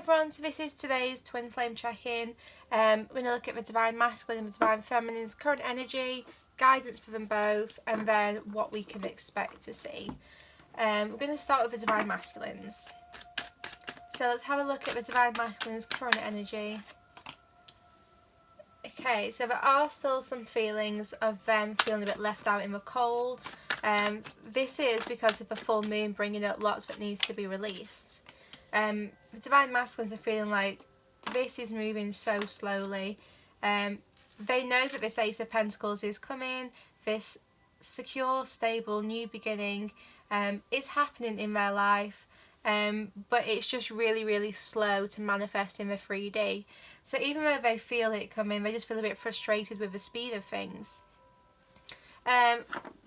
everyone, so this is today's twin flame check-in. We're going to look at the divine masculine and the divine feminine's current energy, guidance for them both, and then what we can expect to see. We're going to start with the divine masculines. So let's have a look at the divine masculine's current energy. Okay, so there are still some feelings of them feeling a bit left out in the cold. This is because of the full moon bringing up lots that needs to be released. The divine masculines are feeling like this is moving so slowly. They know that this Ace of Pentacles is coming. This secure, stable, new beginning is happening in their life. But it's just really slow to manifest in the 3D. So even though they feel it coming, they just feel a bit frustrated with the speed of things.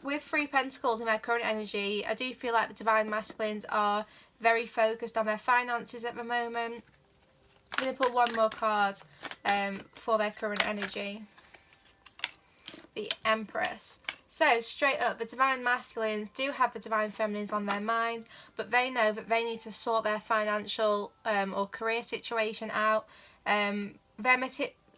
With 3 Pentacles in their current energy, I do feel like the divine masculines are very focused on their finances at the moment. I'm going to put one more card for their current energy. The Empress. So straight up, the divine masculines do have the divine feminines on their mind, but they know that they need to sort their financial or career situation out.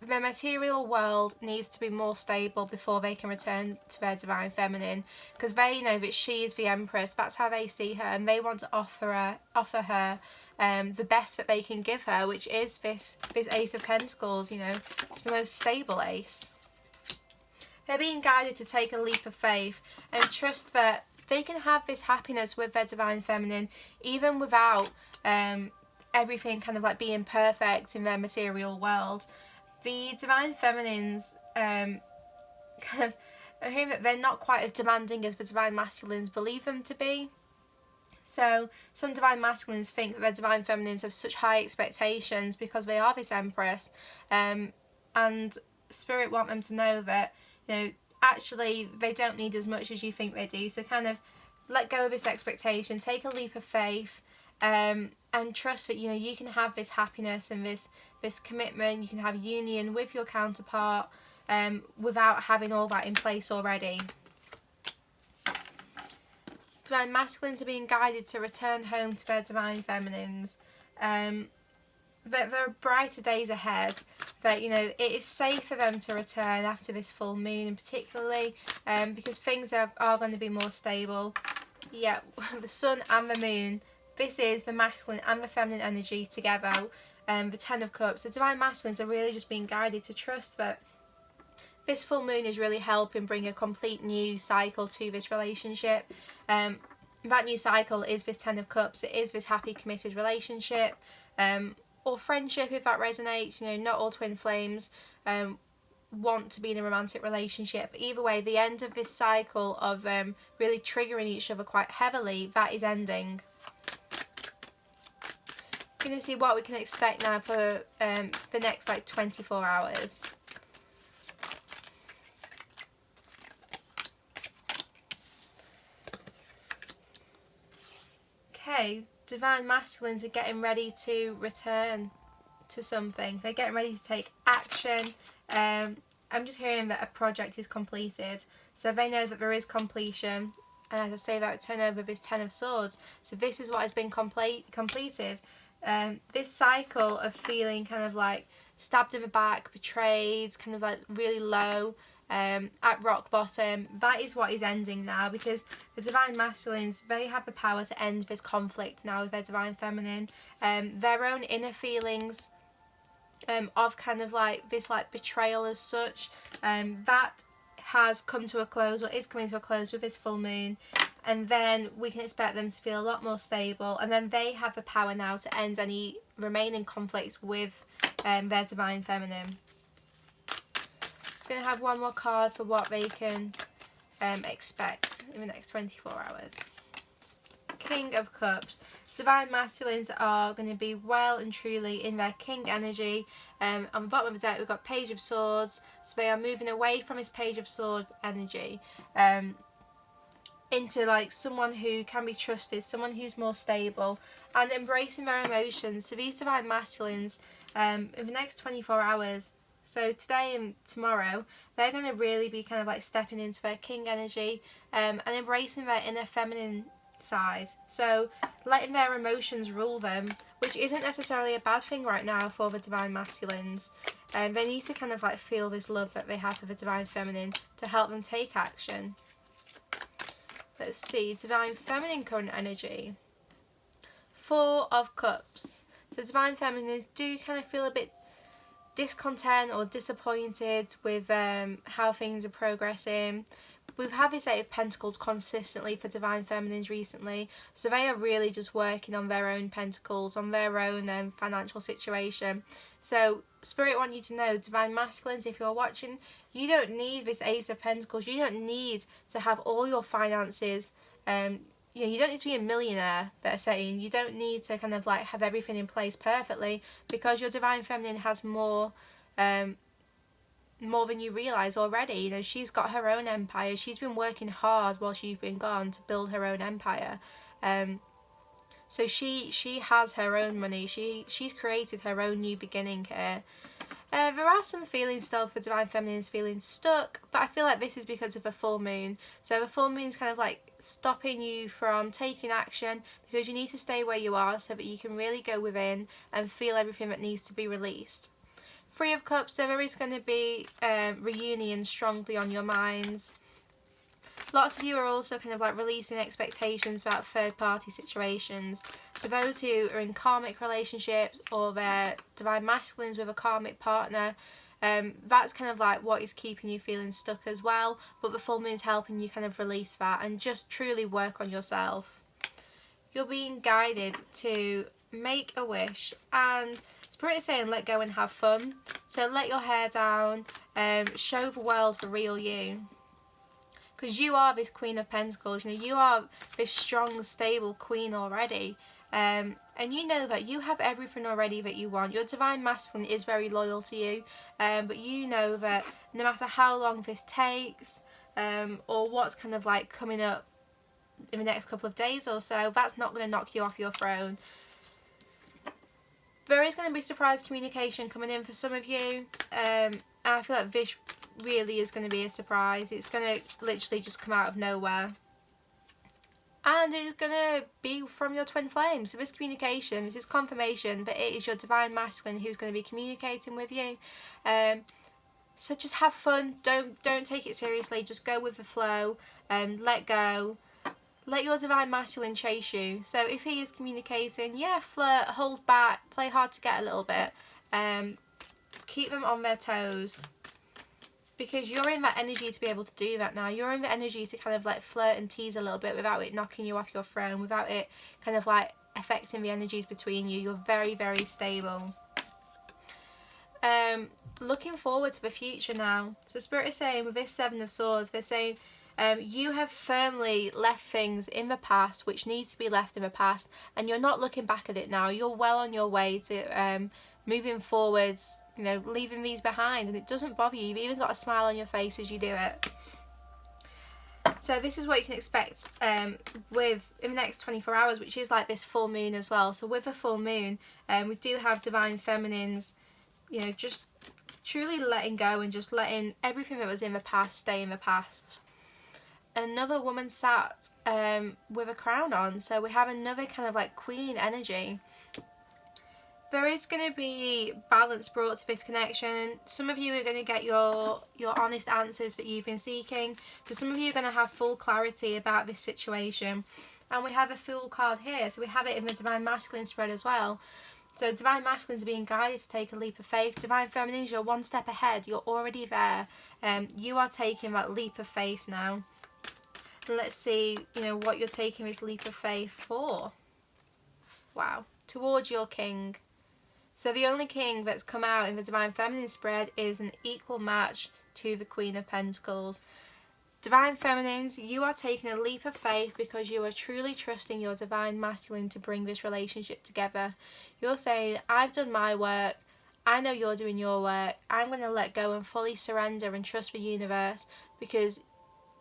Their material world needs to be more stable before they can return to their divine feminine, because they know that she is the Empress. That's how they see her, and they want to offer her the best that they can give her, which is this Ace of Pentacles. You know, it's the most stable ace. They're being guided to take a leap of faith and trust that they can have this happiness with their divine feminine even without everything kind of like being perfect in their material world. The divine feminines kind of are hearing that they're not quite as demanding as the divine masculines believe them to be. So some divine masculines think that their divine feminines have such high expectations because they are this Empress, and Spirit want them to know that, you know, actually they don't need as much as you think they do. So kind of let go of this expectation, take a leap of faith, and trust that, you know, you can have this happiness and this commitment. You can have union with your counterpart without having all that in place already. Divine masculines are being guided to return home to their divine feminines. There are brighter days ahead, that, you know, it is safe for them to return after this full moon, and particularly because things are going to be more stable. Yeah, the sun and the moon, this is the masculine and the feminine energy together. The 10 of Cups, the divine masculines are really just being guided to trust that this full moon is really helping bring a complete new cycle to this relationship. That new cycle is this 10 of Cups. It is this happy, committed relationship. Or friendship, if that resonates. You know, not all twin flames want to be in a romantic relationship. But either way, the end of this cycle of really triggering each other quite heavily, that is ending. We're going to see what we can expect now for the next like 24 hours. Okay. Divine masculines are getting ready to return to something. They're getting ready to take action. I'm just hearing that a project is completed, so they know that there is completion. And as I say that, turn over this 10 of Swords. So this is what has been completed. This cycle of feeling kind of like stabbed in the back, betrayed, kind of like really low, at rock bottom, that is what is ending now, because the divine masculines, they have the power to end this conflict now with their divine feminine. Their own inner feelings of kind of like this like betrayal as such, that has come to a close, or is coming to a close with this full moon, and then we can expect them to feel a lot more stable, and then they have the power now to end any remaining conflicts with their divine feminine. Going to have one more card for what they can expect in the next 24 hours. King of Cups. Divine masculines are going to be well and truly in their king energy. On the bottom of the deck we've got Page of Swords, so they are moving away from his Page of Swords energy into like someone who can be trusted, someone who's more stable, and embracing their emotions. So these divine masculines in the next 24 hours, so today and tomorrow, they're going to really be kind of like stepping into their king energy and embracing their inner feminine side. So letting their emotions rule them, which isn't necessarily a bad thing right now for the Divine Masculines. They need to kind of like feel this love that they have for the Divine Feminine to help them take action. Let's see, Divine Feminine current energy. Four of Cups. So Divine Feminines do kind of feel a bit discontent or disappointed with how things are progressing. We've had this Eight of Pentacles consistently for Divine Feminines recently, so they are really just working on their own pentacles, on their own financial situation. So Spirit want you to know, Divine Masculines, if you're watching, you don't need this Ace of Pentacles. You don't need to have all your finances, you don't need to be a millionaire, they're saying. You don't need to kind of like have everything in place perfectly, because your Divine Feminine has more than you realise already. You know, she's got her own empire. She's been working hard while she's been gone to build her own empire. So she has her own money. She's created her own new beginning here. There are some feelings still for Divine Feminines feeling stuck, but I feel like this is because of a full moon. So the full moon is kind of like stopping you from taking action, because you need to stay where you are so that you can really go within and feel everything that needs to be released. Three of Cups, so there is going to be reunion strongly on your minds. Lots of you are also kind of like releasing expectations about third party situations. So those who are in karmic relationships, or they're Divine Masculines with a karmic partner, that's kind of like what is keeping you feeling stuck as well. But the full moon is helping you kind of release that and just truly work on yourself. You're being guided to make a wish, and Spirit is saying let go and have fun. So let your hair down, show the world the real you. Because you are this Queen of Pentacles, you know, you are this strong, stable queen already. And you know that you have everything already that you want. Your Divine Masculine is very loyal to you, but you know that no matter how long this takes, or what's kind of like coming up in the next couple of days or so, that's not going to knock you off your throne. There is going to be surprise communication coming in for some of you. I feel like this really is going to be a surprise. It's going to literally just come out of nowhere. And it's going to be from your twin flame. So this communication, this is confirmation that it is your Divine Masculine who's going to be communicating with you. So just have fun. Don't take it seriously. Just go with the flow. Let go. Let your Divine Masculine chase you. So if he is communicating, yeah, flirt, hold back, play hard to get a little bit. Keep them on their toes. Because you're in that energy to be able to do that now. You're in the energy to kind of like flirt and tease a little bit without it knocking you off your throne, without it kind of like affecting the energies between you. You're very, very stable. Looking forward to the future now. So Spirit is saying with this Seven of Swords, they're saying you have firmly left things in the past which need to be left in the past, and you're not looking back at it now. You're well on your way to moving forwards, you know, leaving these behind, and it doesn't bother you. You've even got a smile on your face as you do it. So this is what you can expect with in the next 24 hours, which is like this full moon as well. So with a full moon, we do have Divine Feminines, you know, just truly letting go and just letting everything that was in the past stay in the past. Another woman sat with a crown on, so we have another kind of like queen energy. There is going to be balance brought to this connection. Some of you are going to get your honest answers that you've been seeking. So some of you are going to have full clarity about this situation. And we have a Fool card here, so we have it in the Divine Masculine spread as well. So Divine Masculines are being guided to take a leap of faith. Divine Feminines, you're one step ahead. You're already there. You are taking that leap of faith now. Let's see, you know, what you're taking this leap of faith for. Wow. Towards your king. So the only king that's come out in the Divine Feminine spread is an equal match to the Queen of Pentacles. Divine Feminines, you are taking a leap of faith because you are truly trusting your Divine Masculine to bring this relationship together. You're saying, I've done my work. I know you're doing your work. I'm going to let go and fully surrender and trust the universe, because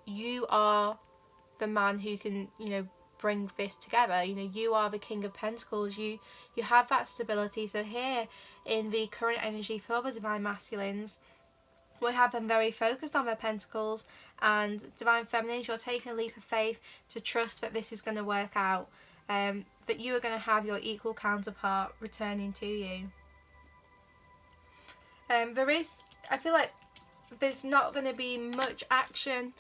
you are the man who can, you know, bring this together. You know, you are the King of Pentacles. You have that stability. So here in the current energy for the Divine Masculines, We have them very focused on their pentacles, and Divine Feminines, you're taking a leap of faith to trust that this is going to work out, that you are going to have your equal counterpart returning to you. I feel like there's not going to be much action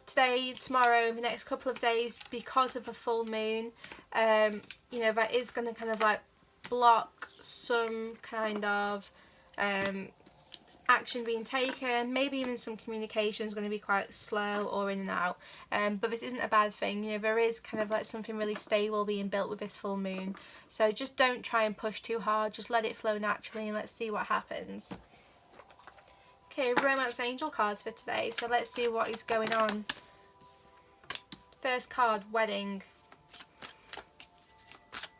today, tomorrow, the next couple of days because of the full moon. You know, that is going to kind of like block some kind of action being taken. Maybe even some communication is going to be quite slow or in and out, but this isn't a bad thing. You know, there is kind of like something really stable being built with this full moon, so just don't try and push too hard, just let it flow naturally and let's see what happens. Okay, romance angel cards for today, so let's see what is going on. First card, wedding.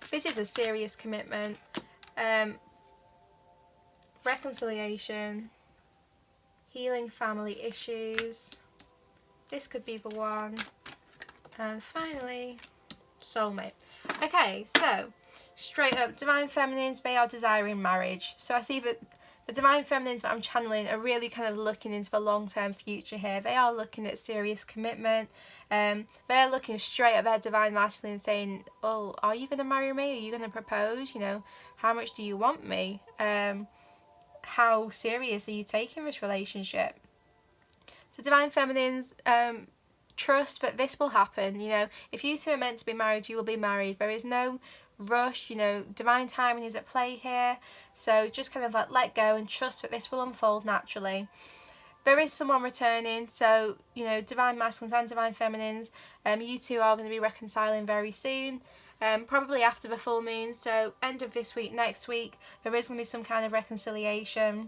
This is a serious commitment, reconciliation, healing family issues. This could be the one. And finally, soulmate. Okay, so straight up, Divine Feminines, they are desiring marriage. So I see that the Divine Feminines that I'm channeling are really kind of looking into the long-term future here. They are looking at serious commitment. They are looking straight at their Divine Masculine saying, oh, are you going to marry me? Are you going to propose? You know, how much do you want me? How serious are you taking this relationship? So Divine Feminines, trust that this will happen. You know, if you two are meant to be married, you will be married. There is no rush, you know, divine timing is at play here, so just kind of like let go and trust that this will unfold naturally. There is someone returning, so you know, Divine Masculines and Divine Feminines, you two are going to be reconciling very soon, probably after the full moon, so end of this week, next week, there is going to be some kind of reconciliation.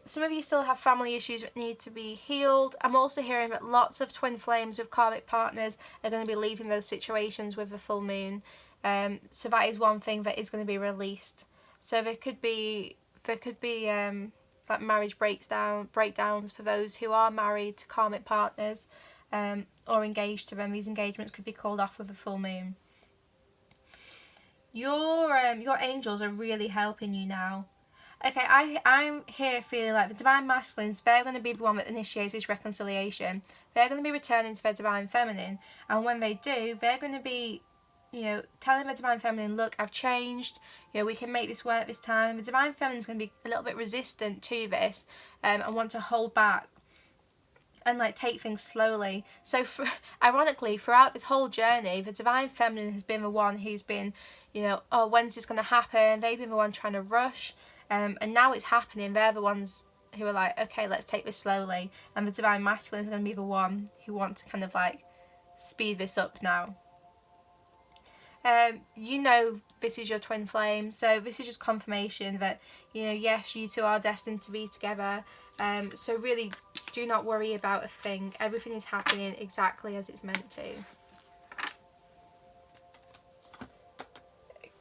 Some of you still have family issues that need to be healed. I'm also hearing that lots of twin flames with karmic partners are going to be leaving those situations with the full moon. So that is one thing that is going to be released. So there could be like marriage breakdowns for those who are married to karmic partners, or engaged to them. These engagements could be called off with the full moon. Your angels are really helping you now. Okay, I'm here feeling like the Divine Masculines, they're going to be the one that initiates this reconciliation. They're going to be returning to their Divine Feminine. And when they do, they're going to be, you know, telling their Divine Feminine, look, I've changed. You know, we can make this work this time. The Divine Feminine's going to be a little bit resistant to this, and want to hold back and like take things slowly. So ironically, throughout this whole journey, the Divine Feminine has been the one who's been, you know, oh, when's this going to happen? They've been the one trying to rush. And now it's happening. They're the ones who are like, okay, let's take this slowly. And the Divine Masculine is going to be the one who wants to kind of like speed this up now. You know, this is your twin flame, so this is just confirmation that, you know, yes, you two are destined to be together. So really do not worry about a thing. Everything is happening exactly as it's meant to.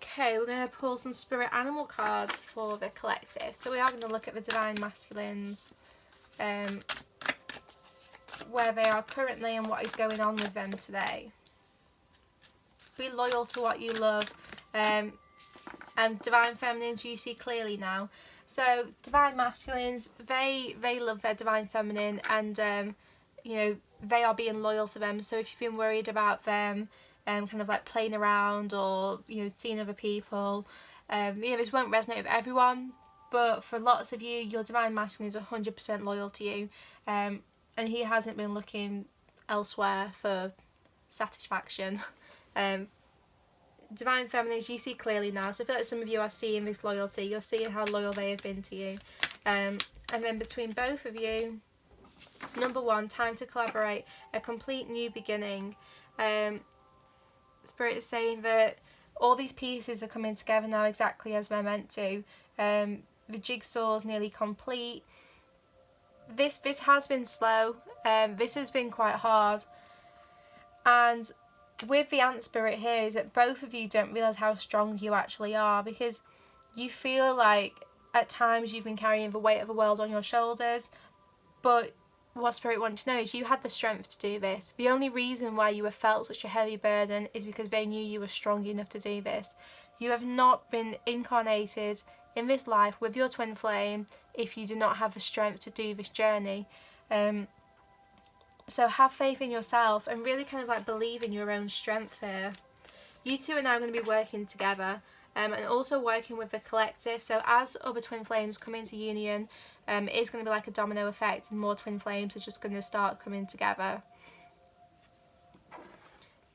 Okay, we're going to pull some spirit animal cards for the collective. So we are going to look at the Divine Masculines, where they are currently and what is going on with them today. Be loyal to what you love. And Divine Feminines, you see clearly now. So Divine Masculines, they love their Divine Feminine, and you know, they are being loyal to them. So if you've been worried about them, kind of like playing around, or you know, seeing other people, you know, this won't resonate with everyone, but for lots of you, your Divine Masculine is 100% loyal to you, and he hasn't been looking elsewhere for satisfaction. Divine Feminines, you see clearly now, so I feel like some of you are seeing this loyalty, you're seeing how loyal they have been to you, and then between both of you, number one, time to collaborate, a complete new beginning. Spirit is saying that all these pieces are coming together now exactly as they're meant to. The jigsaw's nearly complete. This has been slow. This has been quite hard. And with the ant spirit here is that both of you don't realise how strong you actually are, because you feel like at times you've been carrying the weight of the world on your shoulders, but what Spirit wants to know is you had the strength to do this. The only reason why you have felt such a heavy burden is because they knew you were strong enough to do this. You have not been incarnated in this life with your twin flame if you do not have the strength to do this journey. So have faith in yourself and really kind of like believe in your own strength here. You two are now going to be working together, and also working with the collective. So as other twin flames come into union, it is going to be like a domino effect, and more twin flames are just going to start coming together.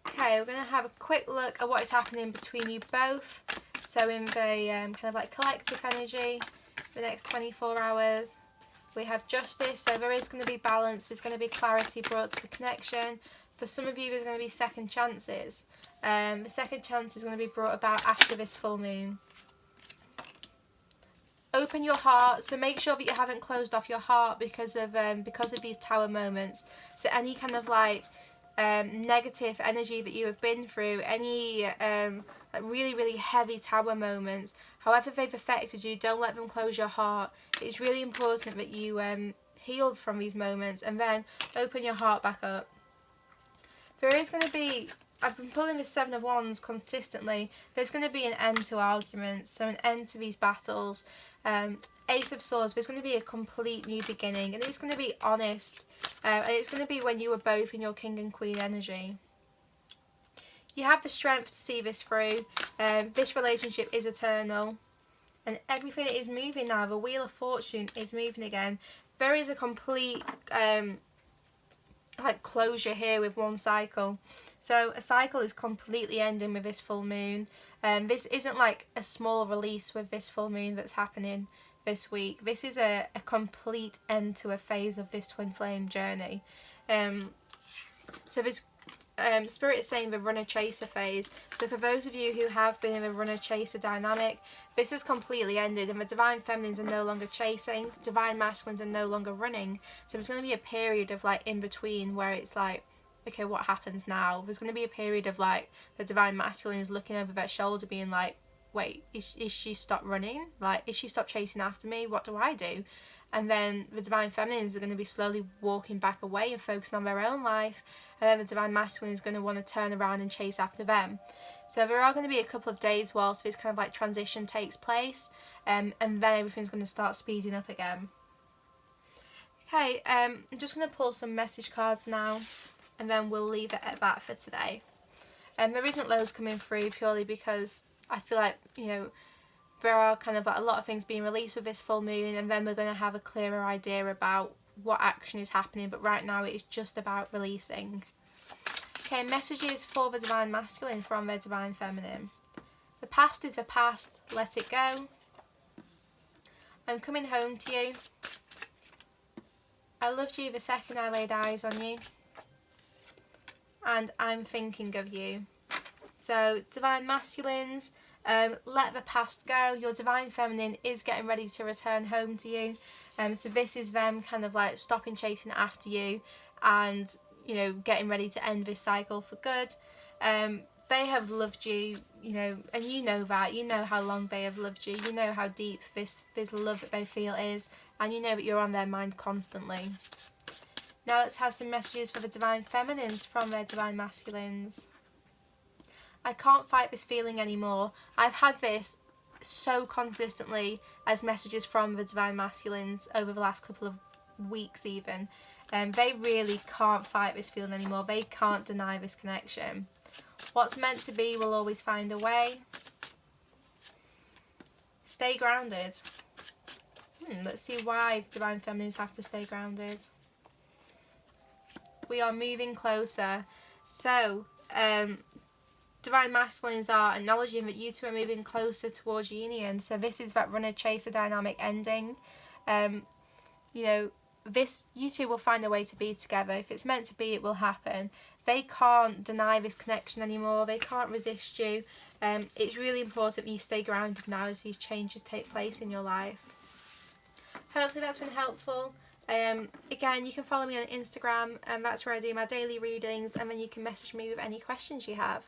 Okay, we're going to have a quick look at what is happening between you both. So in the kind of like collective energy, the next 24 hours, we have justice. So there is going to be balance, there's going to be clarity brought to the connection. For some of you, there's going to be second chances. The second chance is going to be brought about after this full moon. Open your heart, so make sure that you haven't closed off your heart because of these tower moments. So any kind of like negative energy that you have been through, any like really heavy tower moments, however they've affected you, don't let them close your heart. It's really important that you heal from these moments and then open your heart back up. There is going to be, I've been pulling the Seven of Wands consistently, there's going to be an end to arguments, so an end to these battles. Ace of Swords, there's going to be a complete new beginning, and it's going to be honest, and it's going to be when you are both in your King and Queen energy. You have the strength to see this through. This relationship is eternal, and everything is moving now. The Wheel of Fortune is moving again. There is a complete like closure here with one cycle. So a cycle is completely ending with this full moon. This isn't like a small release with this full moon that's happening this week. This is a complete end to a phase of this twin flame journey. So this Spirit is saying the runner chaser phase. So for those of you who have been in a runner chaser dynamic, this has completely ended, and the divine feminines are no longer chasing, divine masculines are no longer running. So there's going to be a period of like in between where it's like, okay, what happens now? There's going to be a period of like the divine masculine is looking over their shoulder being like, wait, is she stopped running? Like, is she stopped chasing after me? What do I do? And then the divine feminines are going to be slowly walking back away and focusing on their own life. And then the divine masculine is going to want to turn around and chase after them. So there are going to be a couple of days whilst this kind of like transition takes place. And then everything's going to start speeding up again. Okay, I'm just going to pull some message cards now. And then we'll leave it at that for today. There isn't loads coming through purely because I feel like, you know, there are kind of like a lot of things being released with this full moon, and then we're going to have a clearer idea about what action is happening, but right now it is just about releasing. Okay, messages for the divine masculine from the divine feminine. The past is the past, let it go. I'm coming home to you. I loved you the second I laid eyes on you. And I'm thinking of you. So divine masculines, let the past go. Your divine feminine is getting ready to return home to you. So this is them kind of like stopping chasing after you and, you know, getting ready to end this cycle for good. They have loved you, you know, and you know that. You know how long they have loved you. You know how deep this love that they feel is. And you know that you're on their mind constantly. Now let's have some messages for the divine feminines from their divine masculines. I can't fight this feeling anymore. I've had this so consistently as messages from the divine masculines over the last couple of weeks even. They really can't fight this feeling anymore. They can't deny this connection. What's meant to be will always find a way. Stay grounded. Let's see why divine feminines have to stay grounded. We are moving closer. So, divine masculines are acknowledging that you two are moving closer towards union. So this is that runner-chaser dynamic ending. You know, you two will find a way to be together. If it's meant to be, it will happen. They can't deny this connection anymore. They can't resist you. It's really important that you stay grounded now as these changes take place in your life. Hopefully that's been helpful. Again, you can follow me on Instagram, and that's where I do my daily readings, and then you can message me with any questions you have.